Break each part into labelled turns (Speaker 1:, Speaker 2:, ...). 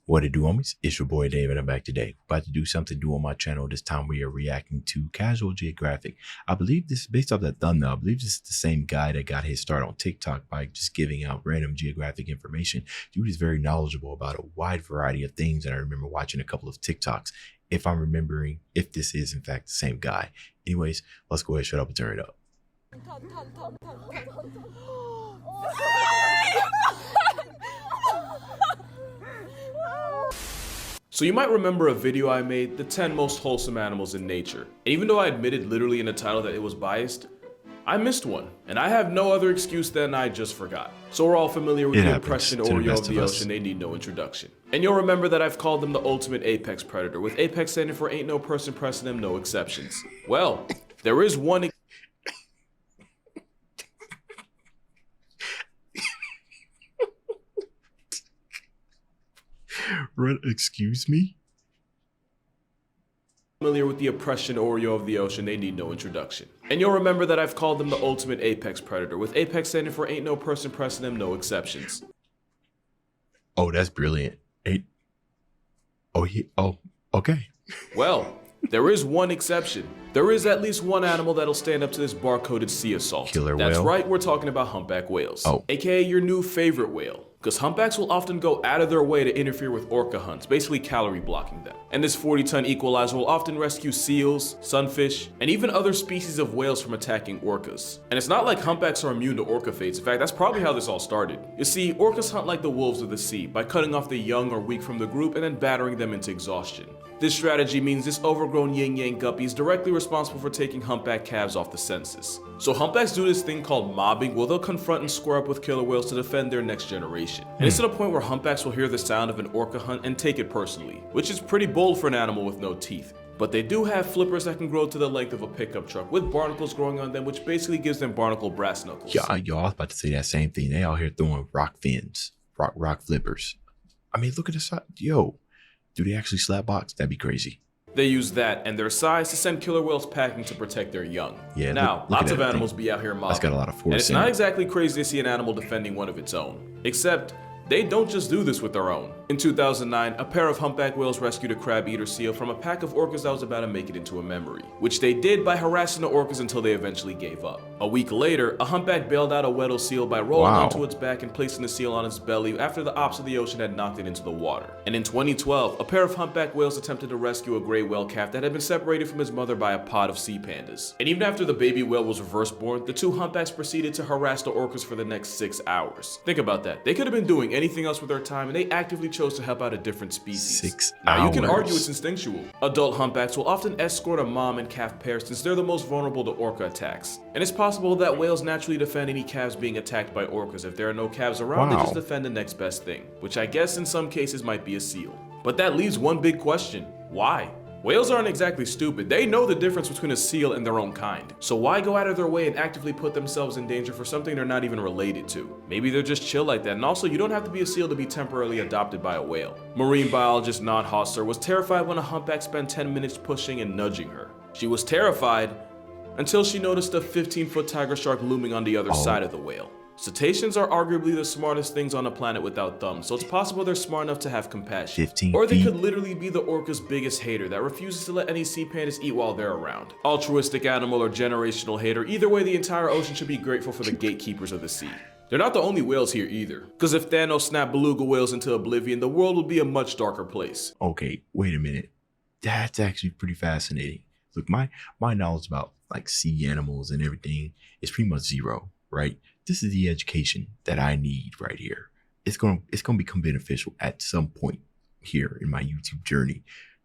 Speaker 1: What it do, homies? It's your boy Dave, and I'm back today. About to do something new on my channel. This time we are reacting to Casual Geographic. I believe this is based off that thumbnail. I believe this is the same guy that got his start on TikTok by just giving out random geographic information. Dude is very knowledgeable about a wide variety of things, and I remember watching a couple of TikToks. If I'm remembering, if this is in fact the same guy. Anyways, let's go ahead, shut up, and turn it up.
Speaker 2: So you might remember a video I made, the 10 most wholesome animals in nature. And even though I admitted literally in the title that it was biased, I missed one. And I have no other excuse than I just forgot. So we're all familiar with the oppression Oreo of the ocean, they need no introduction. And you'll remember that I've called them the ultimate apex predator, with apex standing for ain't no person pressing them, no exceptions. Well, there is one
Speaker 1: Excuse me?
Speaker 2: Familiar with the oppression Oreo of the ocean, they need no introduction. And you'll remember that I've called them the ultimate apex predator, with apex standing for ain't no person pressing them, no exceptions.
Speaker 1: Oh, that's brilliant. Okay.
Speaker 2: Well, there is one exception. There is at least one animal that'll stand up to this barcoded sea assault.
Speaker 1: Killer
Speaker 2: That's
Speaker 1: whale?
Speaker 2: right, we're talking about humpback whales.
Speaker 1: Oh.
Speaker 2: AKA your new favorite whale. Because humpbacks will often go out of their way to interfere with orca hunts, basically calorie blocking them. And this 40-ton equalizer will often rescue seals, sunfish, and even other species of whales from attacking orcas. And it's not like humpbacks are immune to orca fates. In fact, that's probably how this all started. You see, orcas hunt like the wolves of the sea, by cutting off the young or weak from the group and then battering them into exhaustion. This strategy means this overgrown yin-yang guppy is directly responsible for taking humpback calves off the census. So humpbacks do this thing called mobbing, where they'll confront and square up with killer whales to defend their next generation. And it's to the point where humpbacks will hear the sound of an orca hunt and take it personally, which is pretty bold for an animal with no teeth. But they do have flippers that can grow to the length of a pickup truck, with barnacles growing on them, which basically gives them barnacle brass knuckles.
Speaker 1: Yeah, I was about to say that same thing. They out here throwing rock fins, rock flippers. I mean, look at this. Yo, do they actually slap box? That'd be crazy.
Speaker 2: They use that and their size to send killer whales packing to protect their young.
Speaker 1: Yeah.
Speaker 2: Now,
Speaker 1: look
Speaker 2: lots
Speaker 1: at
Speaker 2: of
Speaker 1: that
Speaker 2: animals
Speaker 1: thing.
Speaker 2: be out here mobbing.
Speaker 1: That's got a lot of force.
Speaker 2: And it's not exactly crazy to see an animal defending one of its own. Except, they don't just do this with their own. In 2009, a pair of humpback whales rescued a crab-eater seal from a pack of orcas that was about to make it into a memory, which they did by harassing the orcas until they eventually gave up. A week later, a humpback bailed out a Weddell seal by rolling onto its back and placing the seal on its belly after the ops of the ocean had knocked it into the water. And in 2012, a pair of humpback whales attempted to rescue a gray whale calf that had been separated from his mother by a pod of sea pandas. And even after the baby whale was reverse born, the two humpbacks proceeded to harass the orcas for the next 6 hours. Think about that. They could have been doing anything else with their time, and they actively chose to help out a different species.
Speaker 1: 6
Speaker 2: Now,
Speaker 1: hours.
Speaker 2: you can argue it's instinctual. Adult humpbacks will often escort a mom and calf pair since they're the most vulnerable to orca attacks. And it's possible that whales naturally defend any calves being attacked by orcas. If there are no calves around, they just defend the next best thing, which I guess in some cases might be a seal. But that leaves one big question. Why? Whales aren't exactly stupid. They know the difference between a seal and their own kind. So why go out of their way and actively put themselves in danger for something they're not even related to? Maybe they're just chill like that. And also, you don't have to be a seal to be temporarily adopted by a whale. Marine biologist Nan Hosser was terrified when a humpback spent 10 minutes pushing and nudging her. She was terrified until she noticed a 15-foot tiger shark looming on the other side of the whale. Cetaceans are arguably the smartest things on the planet without thumbs, so it's possible they're smart enough to have compassion.
Speaker 1: 15
Speaker 2: or they
Speaker 1: feet.
Speaker 2: could literally be the orca's biggest hater that refuses to let any sea pandas eat while they're around. Altruistic animal or generational hater, either way the entire ocean should be grateful for the gatekeepers of the sea. They're not the only whales here either, because if Thanos snapped beluga whales into oblivion, the world would be a much darker place.
Speaker 1: Okay, wait a minute. That's actually pretty fascinating. Look, my knowledge about like sea animals and everything is pretty much zero, right? This is the education that I need right here. It's gonna become beneficial at some point here in my YouTube journey.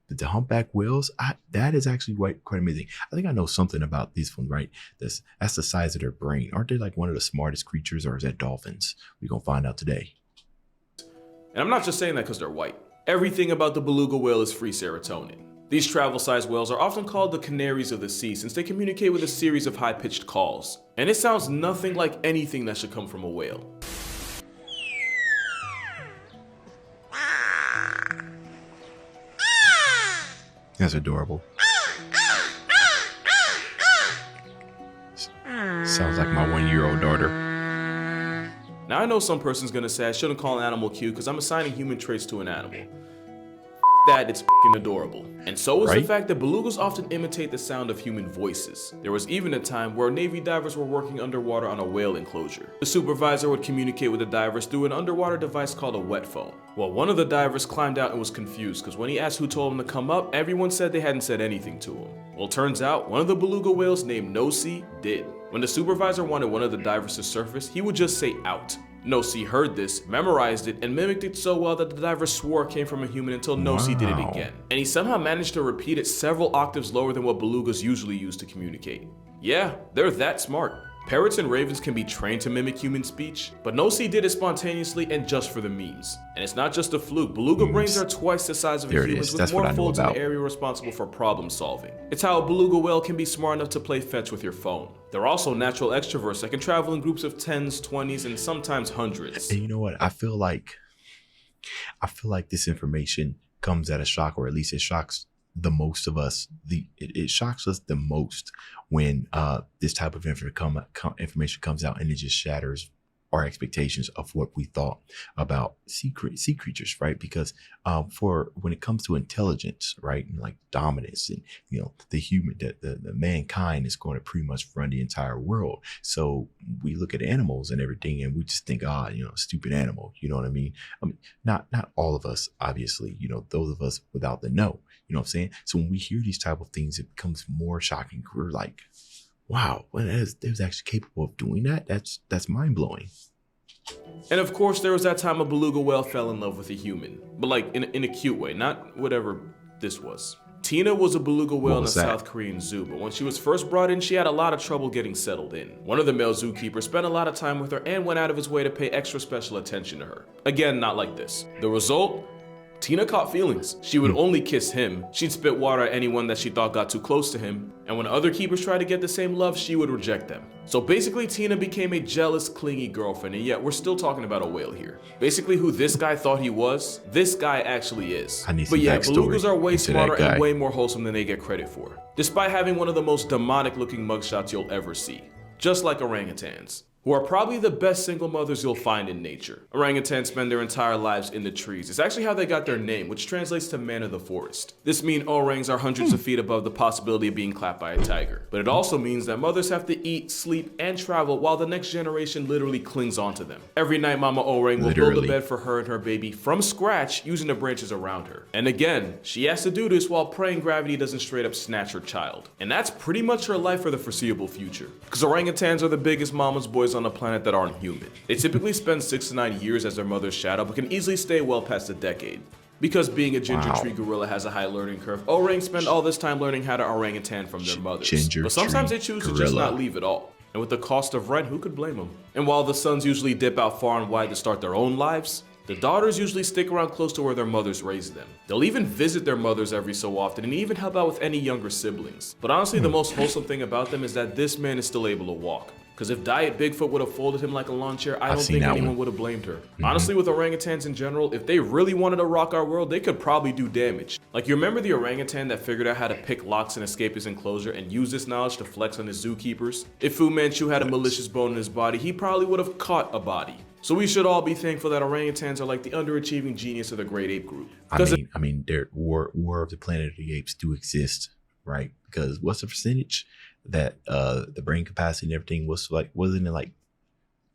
Speaker 1: But the humpback whales, that is actually quite amazing. I think I know something about these ones, right? That's the size of their brain. Aren't they like one of the smartest creatures, or is that dolphins? We're gonna find out today.
Speaker 2: And I'm not just saying that because they're white. Everything about the beluga whale is free serotonin. These travel-sized whales are often called the canaries of the sea since they communicate with a series of high-pitched calls. And it sounds nothing like anything that should come from a whale.
Speaker 1: That's adorable. Sounds like my 1-year-old daughter.
Speaker 2: Now I know some person's gonna say I shouldn't call an animal cute because I'm assigning human traits to an animal. That, it's f***ing adorable. And so is the fact that belugas often imitate the sound of human voices. There was even a time where Navy divers were working underwater on a whale enclosure. The supervisor would communicate with the divers through an underwater device called a wet phone. Well, one of the divers climbed out and was confused because when he asked who told him to come up, everyone said they hadn't said anything to him. Well, turns out one of the beluga whales named Odysee did. When the supervisor wanted one of the divers to surface, he would just say out. Odysee heard this, memorized it, and mimicked it so well that the diver swore it came from a human until Odysee did it again. And he somehow managed to repeat it several octaves lower than what belugas usually use to communicate. Yeah, they're that smart. Parrots and ravens can be trained to mimic human speech, but Odysee did it spontaneously and just for the memes. And it's not just a fluke. Beluga brains are twice the size of a human's with more folds in the area responsible for problem solving. It's how a beluga whale can be smart enough to play fetch with your phone. They're also natural extroverts that can travel in groups of 10s, 20s, and sometimes hundreds.
Speaker 1: And you know what? I feel like this information comes at a shock, or at least it shocks the most of us. It shocks us the most when this type of information comes out, and it just shatters our expectations of what we thought about sea creatures, right? Because for when it comes to intelligence, right, and like dominance, and the human, the mankind is going to pretty much run the entire world. So we look at animals and everything, and we just think, stupid animal. You know what I mean? Not all of us, obviously. Those of us without the know. You know what I'm saying? So when we hear these type of things, it becomes more shocking. We're like, wow, well, they was actually capable of doing that. That's mind blowing.
Speaker 2: And of course, there was that time a beluga whale fell in love with a human, but like in a cute way, not whatever this was. Tina was a beluga whale in a South Korean zoo, but when she was first brought in, she had a lot of trouble getting settled in. One of the male zookeepers spent a lot of time with her and went out of his way to pay extra special attention to her. Again, not like this. The result? Tina caught feelings. She would only kiss him. She'd spit water at anyone that she thought got too close to him. And when other keepers tried to get the same love, she would reject them. So basically, Tina became a jealous, clingy girlfriend, and yet we're still talking about a whale here. Basically, who this guy thought he was, this guy actually is. But yeah, belugas are way smarter and way more wholesome than they get credit for, despite having one of the most demonic looking mugshots you'll ever see. Just like orangutans, who are probably the best single mothers you'll find in nature. Orangutans spend their entire lives in the trees. It's actually how they got their name, which translates to man of the forest. This means orangs are hundreds of feet above the possibility of being clapped by a tiger. But it also means that mothers have to eat, sleep, and travel while the next generation literally clings onto them. Every night, Mama Orang will build a bed for her and her baby from scratch using the branches around her. And again, she has to do this while praying gravity doesn't straight up snatch her child. And that's pretty much her life for the foreseeable future. Because orangutans are the biggest mama's boys on the planet that aren't human. They typically spend 6 to 9 years as their mother's shadow, but can easily stay well past a decade. Because being a ginger tree gorilla has a high learning curve, orangs spend all this time learning how to orangutan from their mothers. But sometimes they choose to just not leave at all. And with the cost of rent, who could blame them? And while the sons usually dip out far and wide to start their own lives, the daughters usually stick around close to where their mothers raised them. They'll even visit their mothers every so often and even help out with any younger siblings. But honestly, the most wholesome thing about them is that this man is still able to walk. Because if Diet Bigfoot would have folded him like a lawn chair, I don't think anyone would have blamed her. Honestly, with orangutans in general, if they really wanted to rock our world, they could probably do damage. Like, you remember the orangutan that figured out how to pick locks and escape his enclosure and use this knowledge to flex on his zookeepers? If Fu Manchu had a malicious bone in his body, he probably would have caught a body. So we should all be thankful that orangutans are like the underachieving genius of the great ape group.
Speaker 1: I mean, their War of the Planet of the Apes do exist, right? Because what's the percentage that the brain capacity and everything wasn't it like,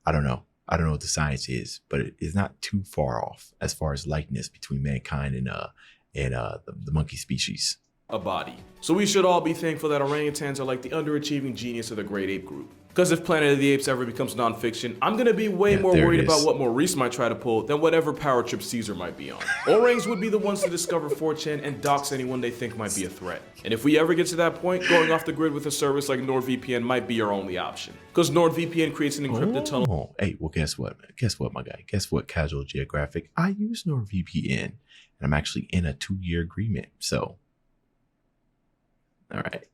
Speaker 1: I don't know what the science is, but it is not too far off as far as likeness between mankind and the monkey species.
Speaker 2: A body. So we should all be thankful that orangutans are like the underachieving genius of the great ape group. Because if Planet of the Apes ever becomes nonfiction, I'm gonna be way more worried about what Maurice might try to pull than whatever power trip Caesar might be on. Orangs would be the ones to discover 4chan and dox anyone they think might be a threat. And if we ever get to that point, going off the grid with a service like NordVPN might be our only option. Because NordVPN creates an encrypted tunnel.
Speaker 1: Hey, well, guess what? Guess what, my guy? Guess what, Casual Geographic? I use NordVPN, and I'm actually in a 2-year agreement, so. All right.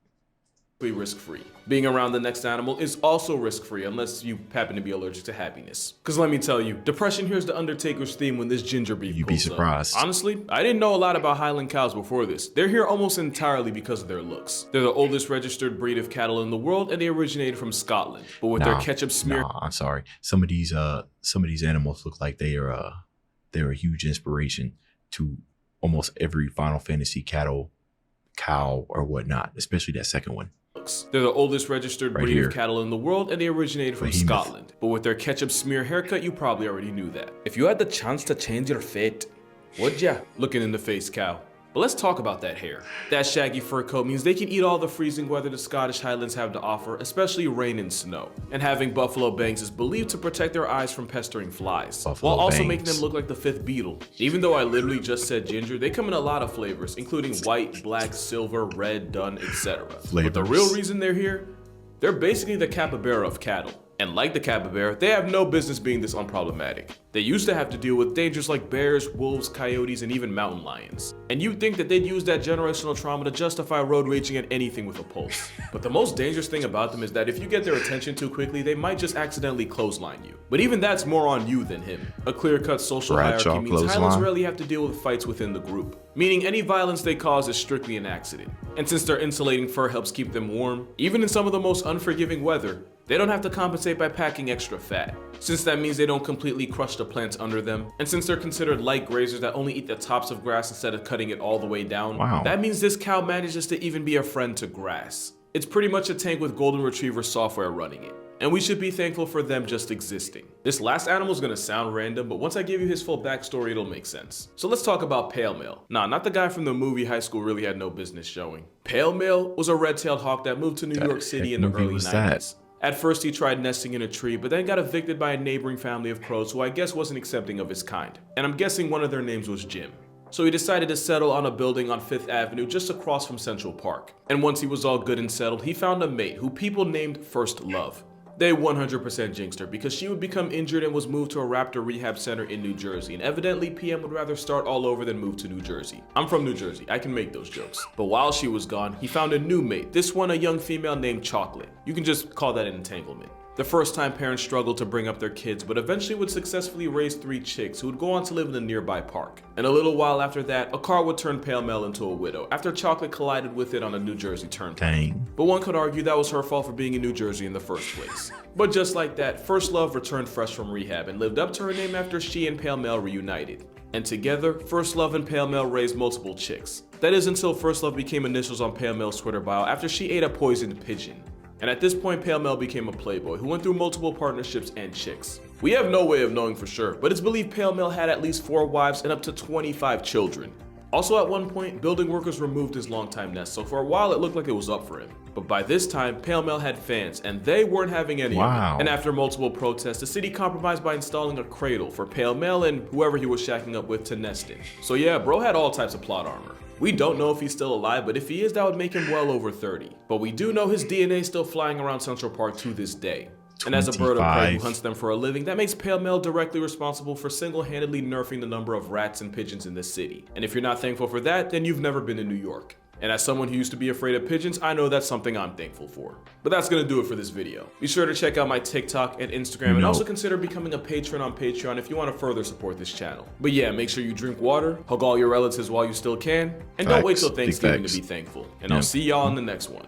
Speaker 2: risk-free. Being around the next animal is also risk-free unless you happen to be allergic to happiness. Cause let me tell you, depression here's the Undertaker's theme when this ginger beef
Speaker 1: You'd be surprised.
Speaker 2: Honestly, I didn't know a lot about Highland cows before this. They're here almost entirely because of their looks. They're the oldest registered breed of cattle in the world and they originated from Scotland. But with their ketchup smear—
Speaker 1: I'm sorry. Some of these animals look like they're a huge inspiration to almost every Final Fantasy cow or whatnot, especially that second one.
Speaker 2: They're the oldest registered breed of cattle in the world and they originated from Scotland. But with their ketchup smear haircut, you probably already knew that. If you had the chance to change your fate, would ya? Looking in the face, cow. But let's talk about that hair. That shaggy fur coat means they can eat all the freezing weather the Scottish Highlands have to offer, especially rain and snow. And having buffalo bangs is believed to protect their eyes from pestering flies, while also making them look like the fifth beetle. Even though I literally just said ginger, they come in a lot of flavors, including white, black, silver, red, dun, etc. But the real reason they're here, they're basically the capybara of cattle. And like the capybara, they have no business being this unproblematic. They used to have to deal with dangers like bears, wolves, coyotes, and even mountain lions. And you'd think that they'd use that generational trauma to justify road raging at anything with a pulse. But the most dangerous thing about them is that if you get their attention too quickly, they might just accidentally clothesline you. But even that's more on you than him. A clear-cut social hierarchy means Highlands rarely have to deal with fights within the group, meaning any violence they cause is strictly an accident. And since their insulating fur helps keep them warm, even in some of the most unforgiving weather, they don't have to compensate by packing extra fat, since that means they don't completely crush the plants under them. And since they're considered light grazers that only eat the tops of grass instead of cutting it all the way down, that means this cow manages to even be a friend to grass. It's pretty much a tank with golden retriever software running it. And we should be thankful for them just existing. This last animal is gonna sound random, but once I give you his full backstory, it'll make sense. So let's talk about Pale Male. Nah, not the guy from the movie High School Really Had No Business Showing. Pale Male was a red-tailed hawk that moved to New York City in the early 90s. At first he tried nesting in a tree, but then got evicted by a neighboring family of crows who I guess wasn't accepting of his kind. And I'm guessing one of their names was Jim. So he decided to settle on a building on 5th Avenue just across from Central Park. And once he was all good and settled, he found a mate who people named First Love. They 100% jinxed her because she would become injured and was moved to a raptor rehab center in New Jersey, and evidently PM would rather start all over than move to New Jersey. I'm from New Jersey, I can make those jokes. But while she was gone, he found a new mate, this one a young female named Chocolate. You can just call that an entanglement. The first time parents struggled to bring up their kids, but eventually would successfully raise 3 chicks who would go on to live in a nearby park. And a little while after that, a car would turn Pale Male into a widow after Chocolate collided with it on a New Jersey turnpike. But one could argue that was her fault for being in New Jersey in the first place. But just like that, First Love returned fresh from rehab and lived up to her name after she and Pale Male reunited. And together, First Love and Pale Male raised multiple chicks. That is until First Love became initials on Pale Male's Twitter bio after she ate a poisoned pigeon. And at this point, Pale Male became a playboy who went through multiple partnerships and chicks. We have no way of knowing for sure, but it's believed Pale Male had at least 4 wives and up to 25 children. Also at one point, building workers removed his longtime nest, so for a while it looked like it was up for him. But by this time, Pale Male had fans, and they weren't having any of it. And after multiple protests, the city compromised by installing a cradle for Pale Male and whoever he was shacking up with to nest in. So yeah, bro had all types of plot armor. We don't know if he's still alive, but if he is, that would make him well over 30. But we do know his DNA is still flying around Central Park to this day. And as a bird of prey who hunts them for a living, that makes Pale Male directly responsible for single-handedly nerfing the number of rats and pigeons in this city. And if you're not thankful for that, then you've never been to New York. And as someone who used to be afraid of pigeons, I know that's something I'm thankful for. But that's gonna do it for this video. Be sure to check out my TikTok and Instagram, and also consider becoming a patron on Patreon if you want to further support this channel. But yeah, make sure you drink water, hug all your relatives while you still can, and don't wait till Thanksgiving to be thankful. And I'll see y'all in the next one.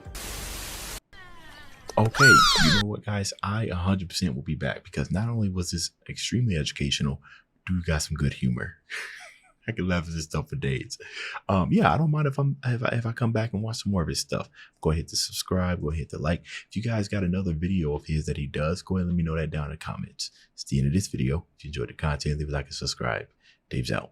Speaker 1: Okay, you know what, guys? I 100% will be back because not only was this extremely educational, dude got some good humor. I can laugh at this stuff for days. Yeah, I don't mind if I come back and watch some more of his stuff. Go ahead to subscribe. Go ahead to hit the like. If you guys got another video of his that he does, go ahead and let me know that down in the comments. It's the end of this video. If you enjoyed the content, leave a like and subscribe. Dave's out.